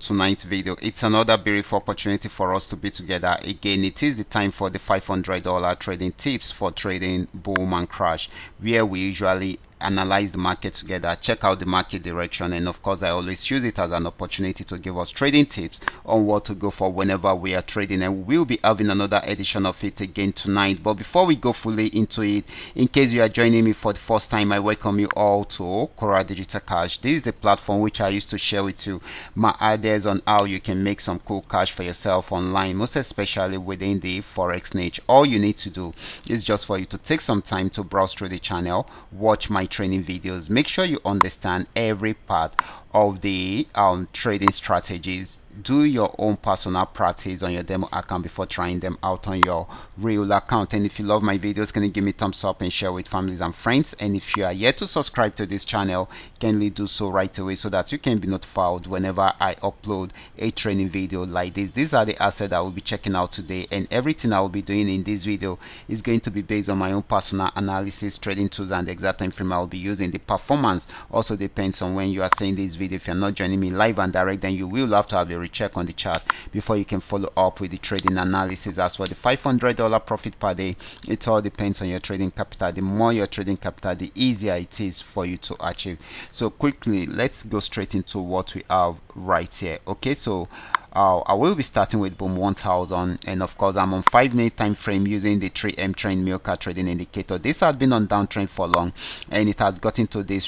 Tonight's video, it's another beautiful opportunity for us to be together again. It is the time for the $500 trading tips for trading boom and crash, where we usually analyze the market together, check out the market direction, and of course I always use it as an opportunity to give us trading tips on what to go for whenever we are trading, and we'll be having another edition of it again tonight. But before we go fully into it, in case you are joining me for the first time, I welcome you all to Qora Digital Cash. This is the platform which I used to share with you my ideas on how you can make some cool cash for yourself online, most especially within the forex niche. All you need to do is just for you to take some time to browse through the channel, watch my training videos, make sure you understand every part of the trading strategies, do your own personal practice on your demo account before trying them out on your real account. And if you love my videos, can you give me a thumbs up and share with families and friends? And if you are yet to subscribe to this channel, kindly do so right away so that you can be notified whenever I upload a training video like this. These are the assets I will be checking out today, and everything I will be doing in this video is going to be based on my own personal analysis, trading tools, and the exact time frame I will be using. The performance also depends on when you are seeing this video. If you're not joining me live and direct, then you will have to have a recheck on the chart before you can follow up with the trading analysis. As for the $500 profit per day, it all depends on your trading capital. The more your trading capital, the easier it is for you to achieve. So quickly, let's go straight into what we have right here. Okay, so I will be starting with boom 1000, and of course I'm on 5-minute time frame using the 3M trend Milka trading indicator. This has been on downtrend for long, and it has gotten to this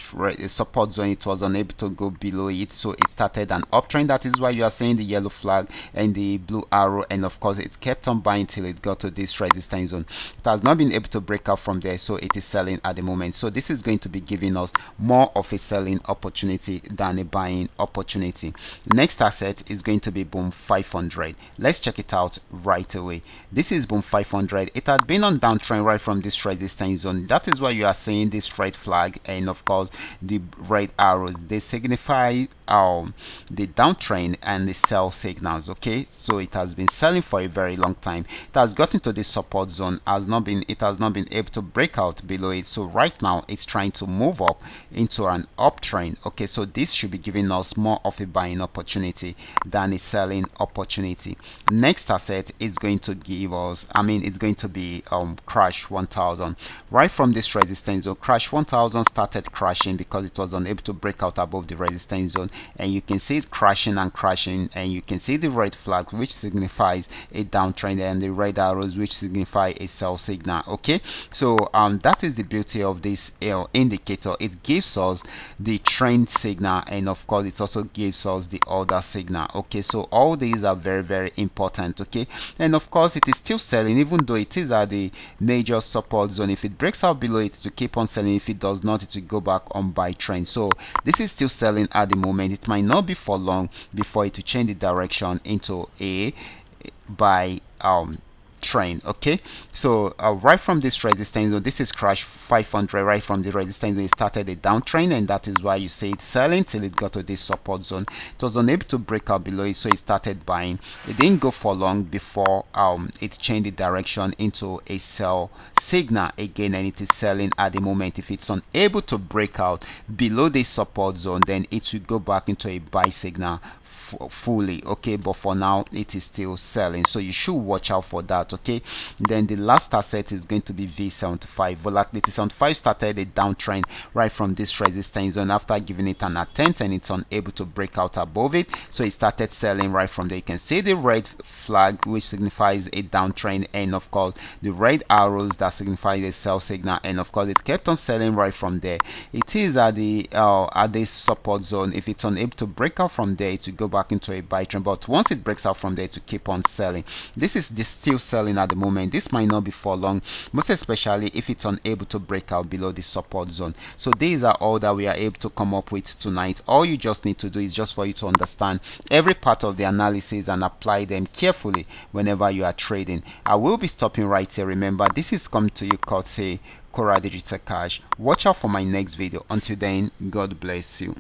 support zone. It was unable to go below it, so it started an uptrend. That is why you are seeing the yellow flag and the blue arrow, and of course it kept on buying till it got to this resistance zone. It has not been able to break out from there, so it is selling at the moment. So this is going to be giving us more of a selling opportunity than a buying opportunity. Next asset is going to be boom 500. Let's check it out right away. This is boom 500. It had been on downtrend right from this resistance zone. That is why you are seeing this red flag, and of course the red arrows, they signify the downtrend and the sell signals. Okay, so it has been selling for a very long time. It has gotten to this support zone, it has not been able to break out below it. So right now it's trying to move up into an uptrend. Okay, so this should be giving us more of a buying opportunity than a selling opportunity. Next asset is going to give us, it's going to be crash 1000. Right from this resistance zone, crash 1000 started crashing because it was unable to break out above the resistance zone, and you can see it crashing and crashing, and you can see the red flag which signifies a downtrend, and the red arrows which signify a sell signal. Okay, so that is the beauty of this indicator. It gives us the trend signal, and of course it also gives us the order signal. Okay, so all these are very important. Okay, and of course it is still selling even though it is at the major support zone. If it breaks out below it, to keep on selling. If it does not, it will go back on buy trend. So this is still selling at the moment. It might not be for long before it will change the direction into a buy trend. Okay, so right from this resistance zone, this is crash 500. Right from the resistance zone, it started a downtrend, and that is why you see it selling till it got to this support zone. It was unable to break out below it, so it started buying. It didn't go for long before it changed the direction into a sell signal again, and it is selling at the moment. If it's unable to break out below this support zone, then it will go back into a buy signal fully. Okay, but for now it is still selling, so you should watch out for that. Okay, then the last asset is going to be V75. Volatility 75 started a downtrend right from this resistance zone after giving it an attempt, and it's unable to break out above it, so it started selling right from there. You can see the red flag which signifies a downtrend, and of course the red arrows that signify a sell signal, and of course it kept on selling right from there. It is at the at this support zone. If it's unable to break out from there, it will go back into a buy trend, but once it breaks out from there, to keep on selling. This is still selling at the moment. This might not be for long, most especially if it's unable to break out below the support zone. So these are all that we are able to come up with tonight. All you just need to do is just for you to understand every part of the analysis and apply them carefully whenever you are trading. I will be stopping right here. Remember, this is coming to you courtesy Qora Digital Cash. Watch out for my next video. Until then, God bless you.